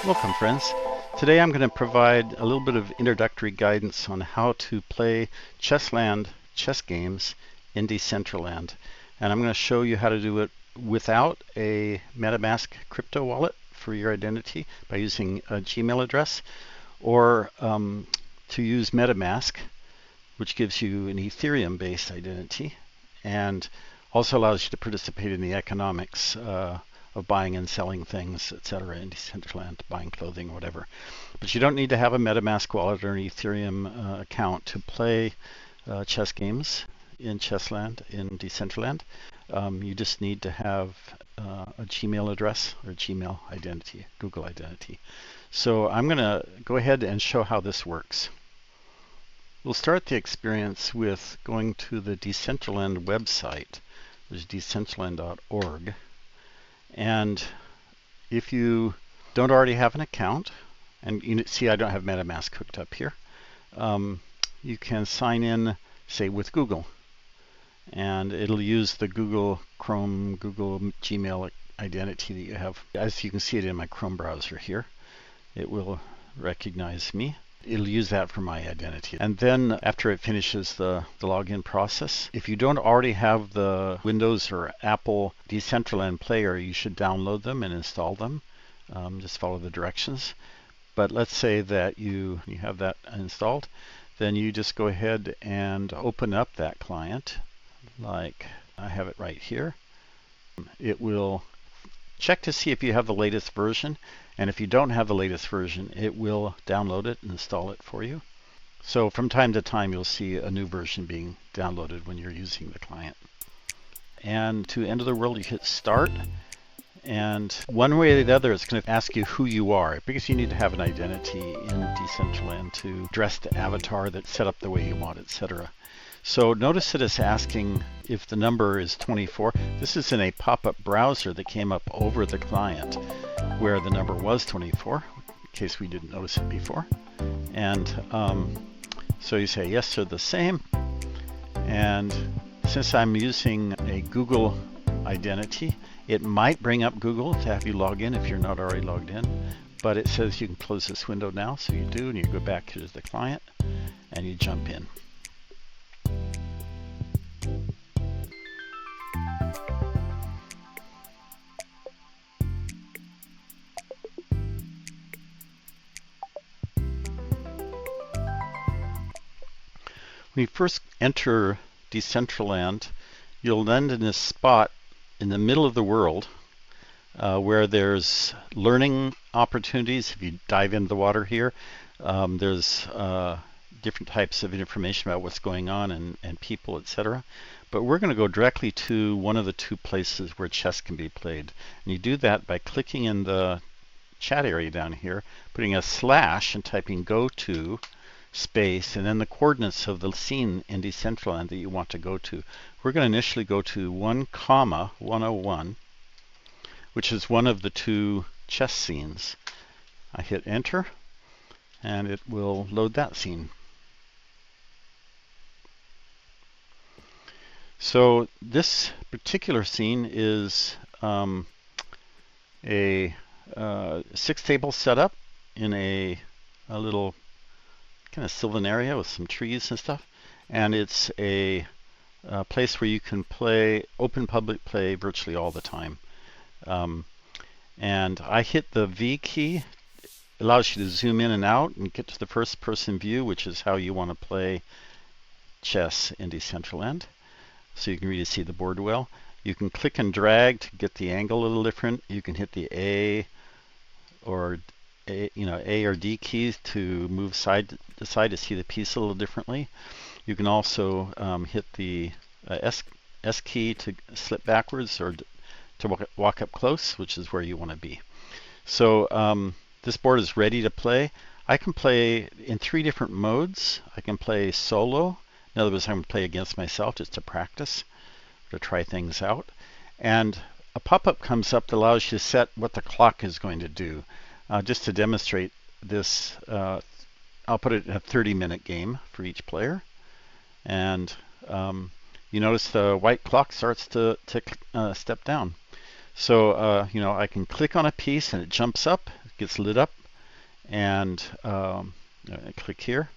Welcome, friends. Today I'm going to provide a little bit of introductory guidance on how to play ChessLand chess games in Decentraland. And I'm going to show you how to do it without a MetaMask crypto wallet for your identity by using a Gmail address, or to use MetaMask, which gives you an Ethereum-based identity and also allows you to participate in the economics of buying and selling things, etc. in Decentraland, buying clothing, whatever. But you don't need to have a MetaMask wallet or an Ethereum account to play chess games in ChessLand, in Decentraland. You just need to have a Gmail address or Gmail identity, Google identity. So I'm going to go ahead and show how this works. We'll start the experience with going to the Decentraland website, which is decentraland.org. And if you don't already have an account, and you see I don't have MetaMask hooked up here, you can sign in, say, with Google. And it'll use the Google Chrome, Google Gmail identity that you have. As you can see it in my Chrome browser here, it will recognize me. It'll use that for my identity. And then after it finishes the login process, if you don't already have the Windows or Apple Decentraland player, you should download them and install them. Just follow the directions. But let's say that you have that installed, then you just go ahead and open up that client, like I have it right here. It will check to see if you have the latest version, and if you don't have the latest version, it will download it and install it for you. So from time to time, you'll see a new version being downloaded when you're using the client. And to enter the world, you hit Start, and one way or the other, it's going to ask you who you are, because you need to have an identity in Decentraland to dress the avatar that's set up the way you want, etc. So notice that it's asking if the number is 24. This is in a pop-up browser that came up over the client where the number was 24, in case we didn't notice it before. And so you say, yes, they're the same. And since I'm using a Google identity, it might bring up Google to have you log in if you're not already logged in. But it says you can close this window now, so you do, and you go back to the client and you jump in. When you first enter Decentraland, you'll land in this spot in the middle of the world where there's learning opportunities. If you dive into the water here, there's different types of information about what's going on and people, etc. But we're going to go directly to one of the two places where chess can be played. And you do that by clicking in the chat area down here, putting a slash and typing go to space, and then the coordinates of the scene in Decentraland that you want to go to. We're going to initially go to 1,101, which is one of the two chess scenes. I hit enter, and it will load that scene. So this particular scene is a 6-table setup in a little kind of sylvan area with some trees and stuff, and it's a place where you can play open public play virtually all the time. And I hit the V key. It allows you to zoom in and out and get to the first person view, which is how you want to play chess in Decentraland, so you can really see the board well. You can click and drag to get the angle a little different. You can hit the A or D keys to move side to side to see the piece a little differently. You can also hit the S key to slip backwards or to walk up close, which is where you want to be. So this board is ready to play. I can play in 3 different modes. I can play solo. In other words, I'm going to play against myself just to practice, to try things out. And a pop-up comes up that allows you to set what the clock is going to do. Just to demonstrate this, I'll put it in a 30-minute game for each player. And you notice the white clock starts to step down. So, I can click on a piece and it jumps up, gets lit up. and I click here,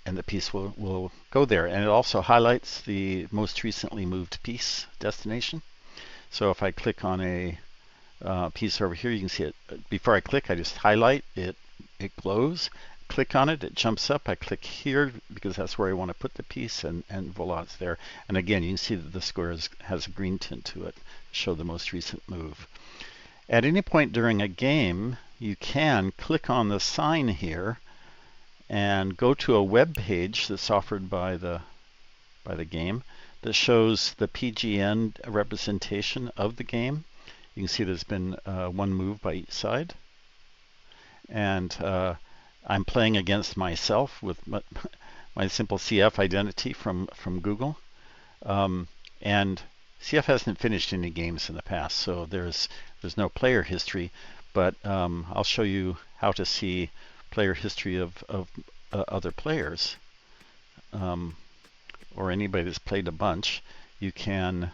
and the piece will go there. And it also highlights the most recently moved piece destination. So if I click on a piece over here, you can see it. Before I click, I just highlight it. It glows. Click on it, it jumps up. I click here because that's where I want to put the piece, and voila, it's there. And again, you can see that the square has a green tint to it to show the most recent move. At any point during a game, you can click on the sign here and go to a web page that's offered by the game that shows the PGN representation of the game. You can see there's been one move by each side, and I'm playing against myself with my simple CF identity from Google, and CF hasn't finished any games in the past, so there's no player history, but I'll show you how to see player history of other players, or anybody that's played a bunch. You can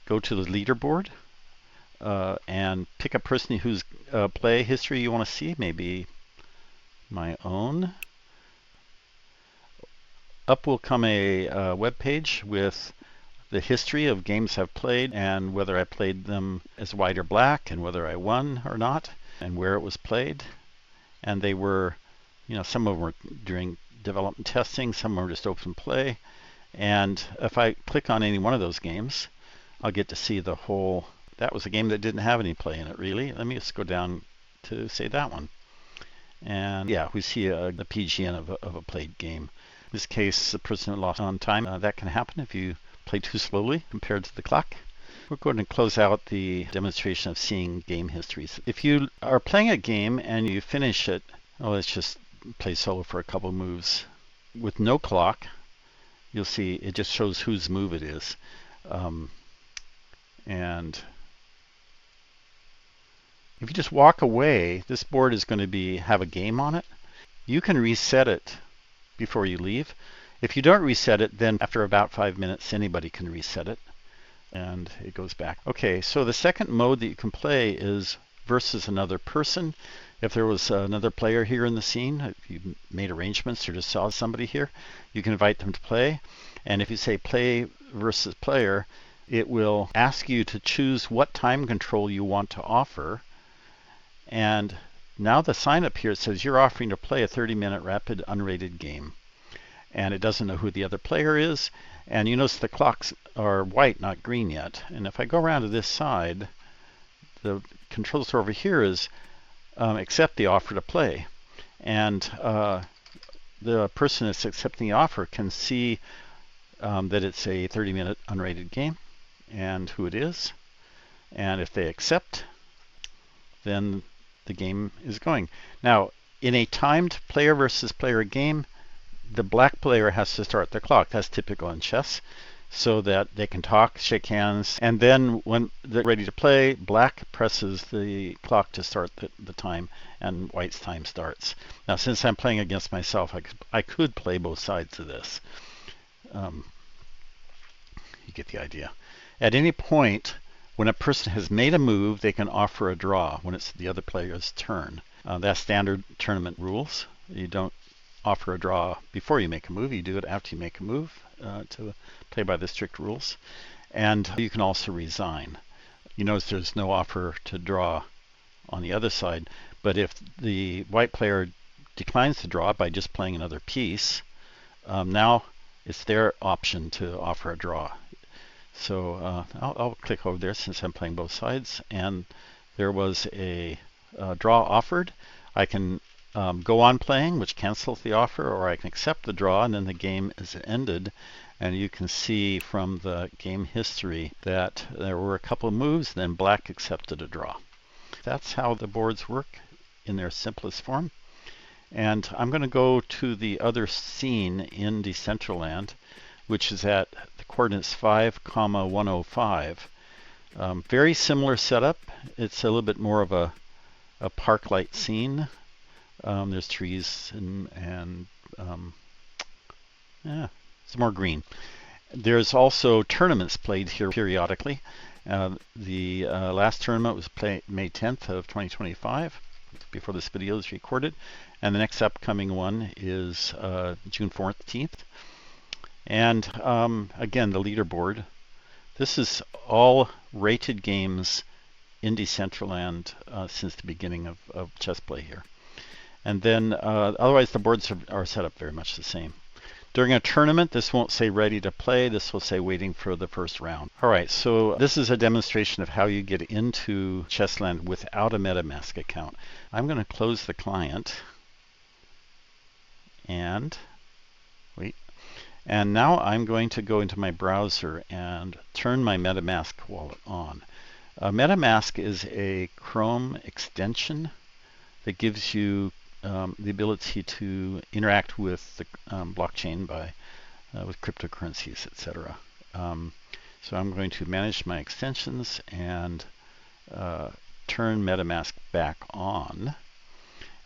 go to the leaderboard and pick a person whose play history you want to see, maybe my own. Up will come a web page with the history of games I've played and whether I played them as white or black and whether I won or not and where it was played. And they were, some of them were during development testing, some were just open play. And if I click on any one of those games, I'll get to see the whole. That was a game that didn't have any play in it, really. Let me just go down to say that one. And yeah, we see the PGN of a played game. In this case, the person lost on time. That can happen if you play too slowly compared to the clock. We're going to close out the demonstration of seeing game histories. If you are playing a game and you finish it, let's just play solo for a couple moves. With no clock, you'll see it just shows whose move it is. And if you just walk away, this board is going to have a game on it. You can reset it before you leave. If you don't reset it, then after about 5 minutes, anybody can reset it and it goes back. Okay, so the second mode that you can play is versus another person. If there was another player here in the scene, if you made arrangements or just saw somebody here, you can invite them to play. And if you say play versus player, it will ask you to choose what time control you want to offer. And now the sign up here says you're offering to play a 30-minute rapid unrated game. And it doesn't know who the other player is. And you notice the clocks are white, not green yet. And if I go around to this side, the controls over here is accept the offer to play. And the person that's accepting the offer can see that it's a 30-minute unrated game and who it is. And if they accept, then the game is going. Now, in a timed player versus player game, the black player has to start the clock. That's typical in chess, so that they can talk, shake hands, and then when they're ready to play, black presses the clock to start the time, and white's time starts. Now, since I'm playing against myself, I could play both sides of this. You get the idea. At any point, when a person has made a move, they can offer a draw when it's the other player's turn. That's standard tournament rules. You don't offer a draw before you make a move. You do it after you make a move to play by the strict rules. And you can also resign. You notice there's no offer to draw on the other side. But if the white player declines to draw by just playing another piece, now it's their option to offer a draw. So I'll click over there since I'm playing both sides. And there was a draw offered. I can go on playing, which cancels the offer, or I can accept the draw and then the game is ended. And you can see from the game history that there were a couple of moves, then black accepted a draw. That's how the boards work in their simplest form. And I'm going to go to the other scene in Decentraland, which is at the coordinates 5,105. Very similar setup. It's a little bit more of a park-like scene. There's trees and it's more green. There's also tournaments played here periodically. The last tournament was May 10th of 2025. before this video is recorded. And the next upcoming one is June 14th. And again, the leaderboard. This is all rated games in Decentraland since the beginning of chess play here. And then otherwise the boards are set up very much the same. During a tournament, this won't say ready to play. This will say waiting for the first round. All right, so this is a demonstration of how you get into ChessLand without a MetaMask account. I'm going to close the client and wait. And now I'm going to go into my browser and turn my MetaMask wallet on. MetaMask is a Chrome extension that gives you the ability to interact with the blockchain by with cryptocurrencies, etc. So I'm going to manage my extensions and turn MetaMask back on.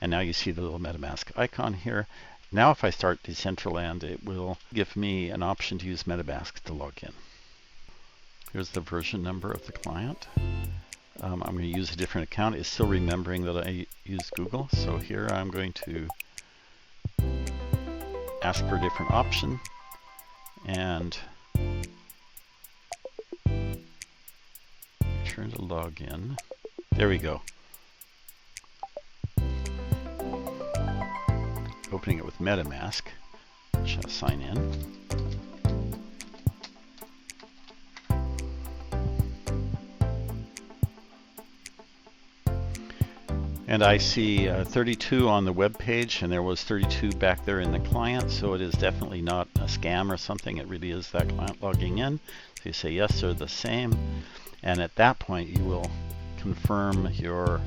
And now you see the little MetaMask icon here. Now if I start Decentraland, it will give me an option to use MetaMask to log in. Here's the version number of the client. I'm going to use a different account. It's still remembering that I use Google. So here I'm going to ask for a different option and turn to login. There we go. Opening it with MetaMask. Shall sign in. And I see 32 on the web page, and there was 32 back there in the client, so it is definitely not a scam or something. It really is that client logging in. So you say yes, they're the same, and at that point you will confirm your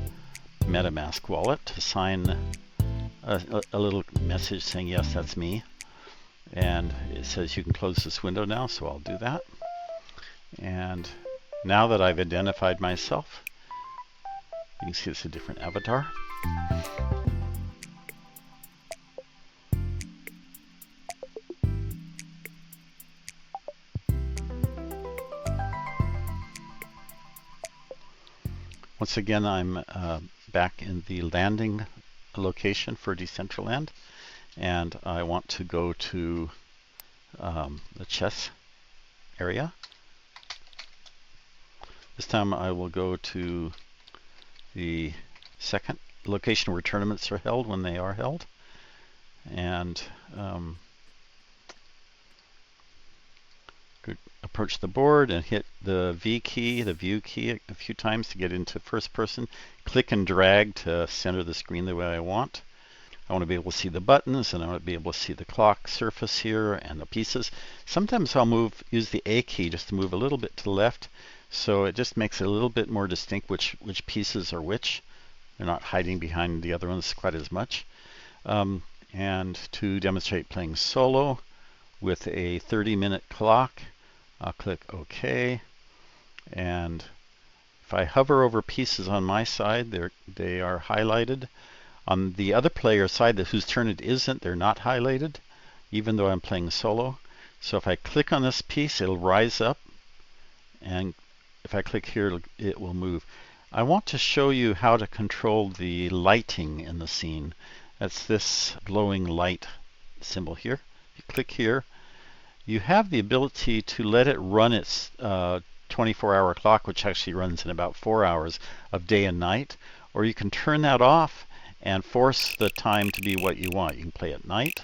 MetaMask wallet to sign a little message saying yes, that's me. And it says you can close this window now, so I'll do that. And now that I've identified myself, you can see it's a different avatar. Once again, I'm back in the landing location for Decentraland, and I want to go to the chess area. This time I will go to the second location where tournaments are held when they are held, and approach the board and hit the V key, the view key a few times to get into first person. Click and drag to center the screen the way I want. I want to be able to see the buttons, and I want to be able to see the clock surface here and the pieces. Sometimes I'll use the A key just to move a little bit to the left, so it just makes it a little bit more distinct which pieces are which. They're not hiding behind the other ones quite as much. And to demonstrate playing solo with a 30-minute clock, I'll click OK. And if I hover over pieces on my side, they are highlighted. On the other player's side, whose turn it isn't, they're not highlighted, even though I'm playing solo. So if I click on this piece, it'll rise up, and if I click here, it will move. I want to show you how to control the lighting in the scene. That's this glowing light symbol here. You click here. You have the ability to let it run its 24-hour clock, which actually runs in about 4 hours of day and night, or you can turn that off and force the time to be what you want. You can play at night.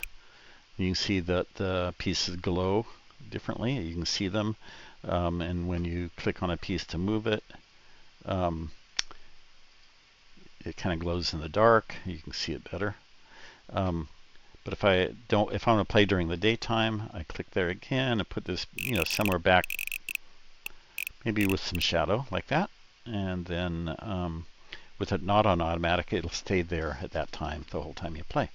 You can see that the pieces glow differently. You can see them. And when you click on a piece to move it, it kind of glows in the dark. You can see it better. But if I want to play during the daytime, I click there again and put this, somewhere back, maybe with some shadow like that. And then with it not on automatic, it'll stay there at that time the whole time you play.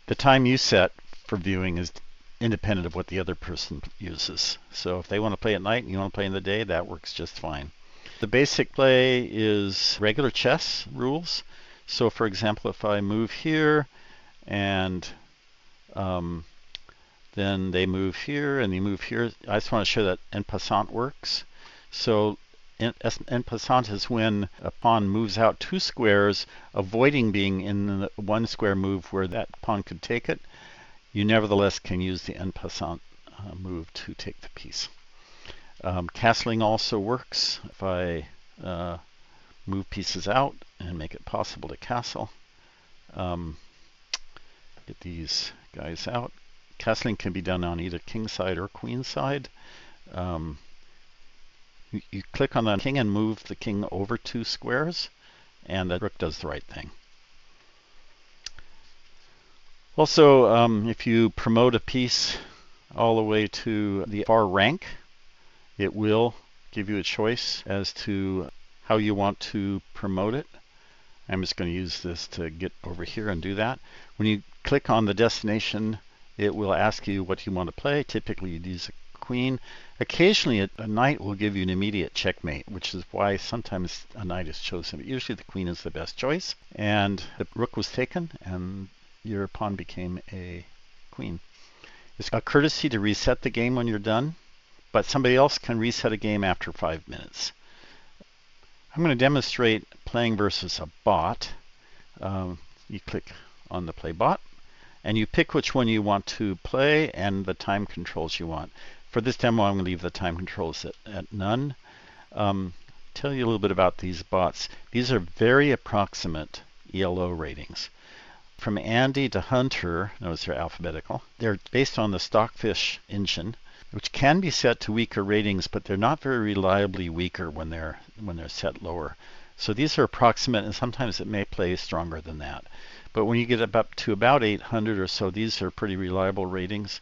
The time you set for viewing is independent of what the other person uses. So if they want to play at night and you want to play in the day, that works just fine. The basic play is regular chess rules. So for example, if I move here and then they move here and they move here, I just want to show that en passant works. So en passant is when a pawn moves out 2 squares, avoiding being in the 1 square move where that pawn could take it. You nevertheless can use the en passant move to take the piece. Castling also works. If I move pieces out and make it possible to castle, get these guys out. Castling can be done on either king side or queen side. You click on the king and move the king over 2 squares, and the rook does the right thing. Also, if you promote a piece all the way to the far rank, it will give you a choice as to how you want to promote it. I'm just going to use this to get over here and do that. When you click on the destination, it will ask you what you want to play. Typically you'd use a queen. Occasionally a knight will give you an immediate checkmate, which is why sometimes a knight is chosen. But usually the queen is the best choice. And the rook was taken and your pawn became a queen. It's a courtesy to reset the game when you're done, but somebody else can reset a game after 5 minutes. I'm going to demonstrate playing versus a bot. You click on the play bot and you pick which one you want to play and the time controls you want. For this demo, I'm going to leave the time controls at none. Tell you a little bit about these bots. These are very approximate ELO ratings. From Andy to Hunter, notice they're alphabetical. They're based on the Stockfish engine, which can be set to weaker ratings, but they're not very reliably weaker when they're set lower. So these are approximate, and sometimes it may play stronger than that. But when you get up to about 800 or so, these are pretty reliable ratings.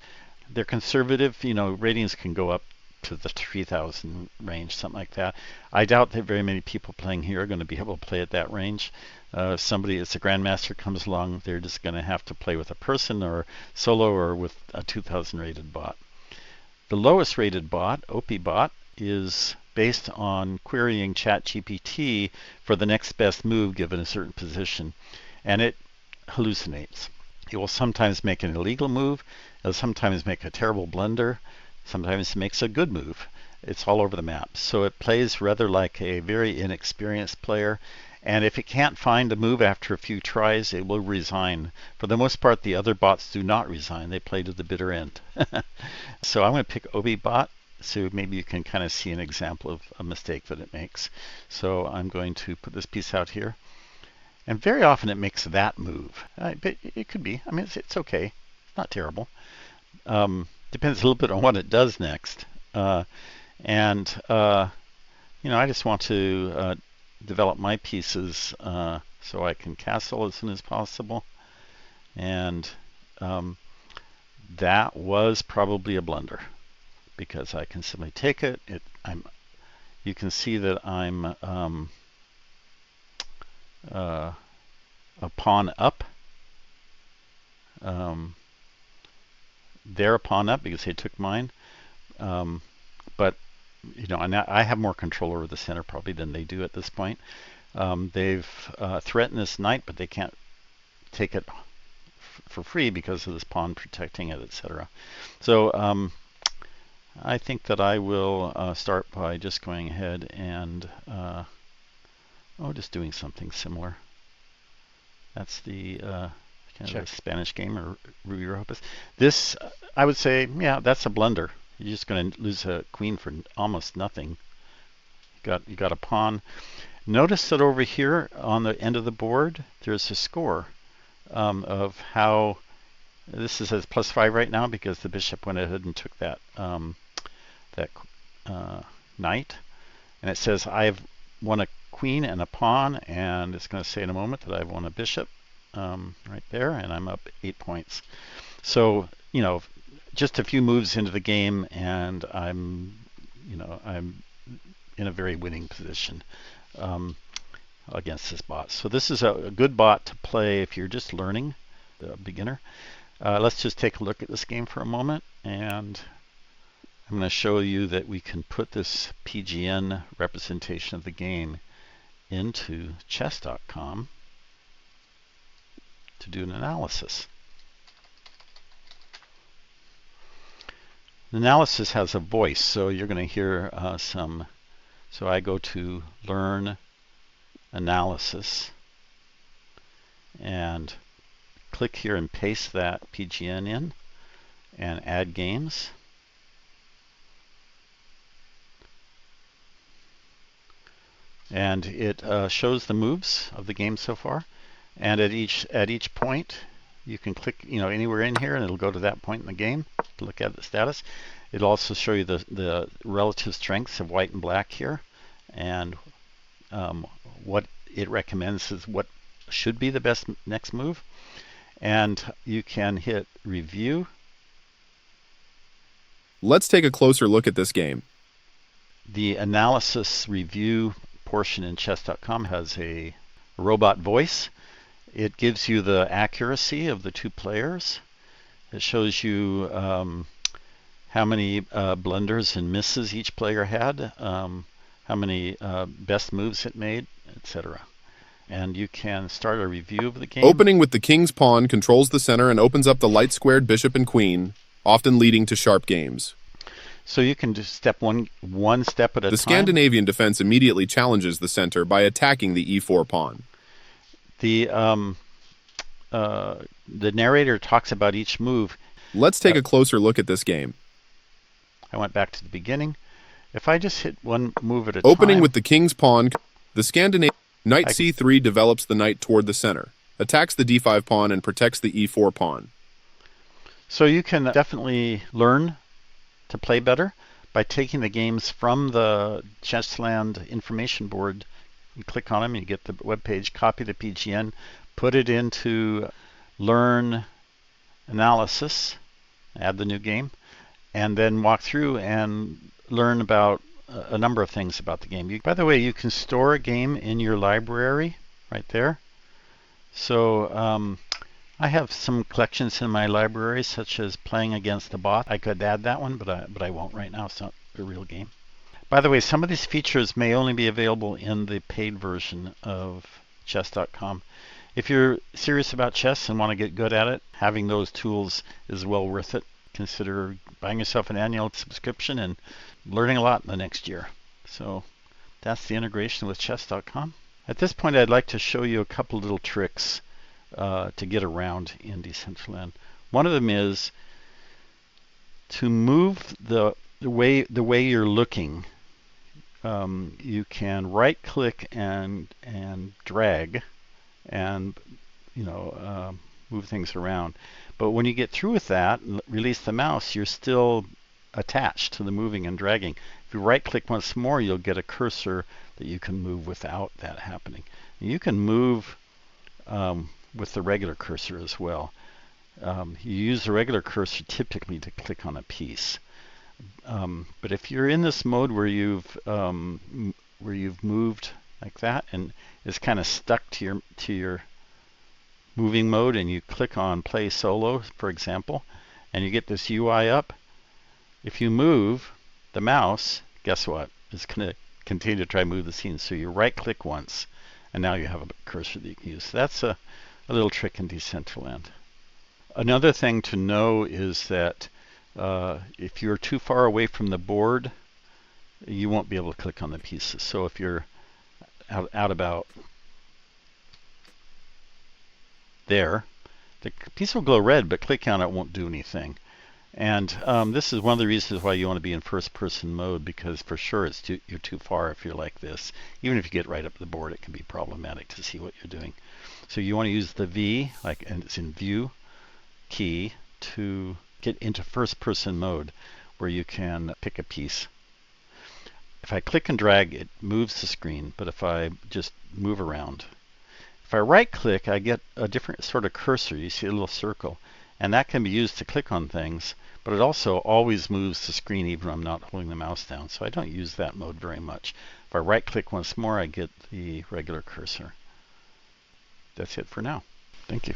They're conservative. You know, ratings can go up to the 3,000 range, something like that. I doubt that very many people playing here are going to be able to play at that range. If somebody, as a grandmaster comes along, they're just going to have to play with a person or solo or with a 2,000 rated bot. The lowest rated bot, OpiBot, is based on querying ChatGPT for the next best move given a certain position, and it hallucinates. It will sometimes make an illegal move, it'll sometimes make a terrible blunder, sometimes it makes a good move. It's all over the map. So it plays rather like a very inexperienced player, and if it can't find a move after a few tries, it will resign. For the most part, the other bots do not resign. They play to the bitter end. So I'm going to pick OpiBot, so maybe you can kind of see an example of a mistake that it makes. So I'm going to put this piece out here. And very often it makes that move. But it could be. I mean, it's okay. It's not terrible. Depends a little bit on what it does next. You know, I just want to develop my pieces so I can castle as soon as possible. And that was probably a blunder because I can simply take it. You can see that I'm a pawn up. They're a pawn up because they took mine. But you know, and I have more control over the center probably than they do at this point. They've threatened this knight, but they can't take it for free because of this pawn protecting it, etc. So I think that I will start by just going ahead and just doing something similar. That's the kind of a Spanish game, or Ruby Ropus. This, I would say, yeah, that's a blunder. You're just going to lose a queen for almost nothing. You got a pawn. Notice that over here on the end of the board, there's a score of how this is at +5 right now because the bishop went ahead and took that knight, and it says I've won a queen and a pawn, and it's going to say in a moment that I've won a bishop right there, and I'm up 8 points. So you know, just a few moves into the game, and I'm in a very winning position against this bot. So this is a good bot to play if you're just learning, the beginner. Let's just take a look at this game for a moment, and I'm going to show you that we can put this PGN representation of the game into chess.com to do an analysis. The analysis has a voice, so you're going to hear some So I go to Learn Analysis and click here and paste that PGN in and add games. And it shows the moves of the game so far. And at each point, you can click anywhere in here and it'll go to that point in the game to look at the status. It'll also show you the relative strengths of white and black here, and what it recommends is what should be the best next move. And you can hit review. Let's take a closer look at this game. The analysis review portion in chess.com has a robot voice. It gives you the accuracy of the two players. It shows you how many blunders and misses each player had, how many best moves it made, etc. And you can start a review of the game. Opening with the king's pawn controls the center and opens up the light-squared bishop and queen, often leading to sharp games. So you can just step one step at a time. The Scandinavian defense immediately challenges the center by attacking the e4 pawn. The narrator talks about each move. Let's take a closer look at this game. I went back to the beginning. If I just hit one move at a time. Opening with the king's pawn, the Scandinavian knight c3 develops the knight toward the center, attacks the d5 pawn, and protects the e4 pawn. So you can definitely learn to play better by taking the games from the ChessLand information board. You click on them, you get the web page, copy the PGN, put it into Learn Analysis, add the new game, and then walk through and learn about a number of things about the game. By the way, you can store a game in your library right there. So I have some collections in my library, such as Playing Against the Bot. I could add that one, but I won't right now. It's not a real game. By the way, some of these features may only be available in the paid version of chess.com. If you're serious about chess and want to get good at it, having those tools is well worth it. Consider buying yourself an annual subscription and learning a lot in the next year. So that's the integration with chess.com. At this point, I'd like to show you a couple little tricks to get around in Decentraland. One of them is to move the way you're looking. You can right click and drag and move things around. But when you get through with that and release the mouse, you're still attached to the moving and dragging. If you right click once more, you'll get a cursor that you can move without that happening. You can move with the regular cursor as well. You use the regular cursor typically to click on a piece. But if you're in this mode where you've moved like that and it's kind of stuck to your moving mode, and you click on Play Solo, for example, and you get this UI up, if you move the mouse, guess what? It's going to continue to try to move the scene. So you right click once, and now you have a cursor that you can use. So that's a little trick in Decentraland. Another thing to know is that if you're too far away from the board, you won't be able to click on the pieces. So if you're out about there, the piece will glow red, but clicking on it won't do anything. And this is one of the reasons why you want to be in first-person mode, because for sure you're too far if you're like this. Even if you get right up to the board, it can be problematic to see what you're doing. So you want to use the V, and it's in View key, to get into first-person mode, where you can pick a piece. If I click and drag, it moves the screen, but if I just move around, if I right click, I get a different sort of cursor. You see a little circle, and that can be used to click on things, but it also always moves the screen even when I'm not holding the mouse down. So I don't use that mode very much. If I right click once more, I get the regular cursor. That's it for now. Thank you.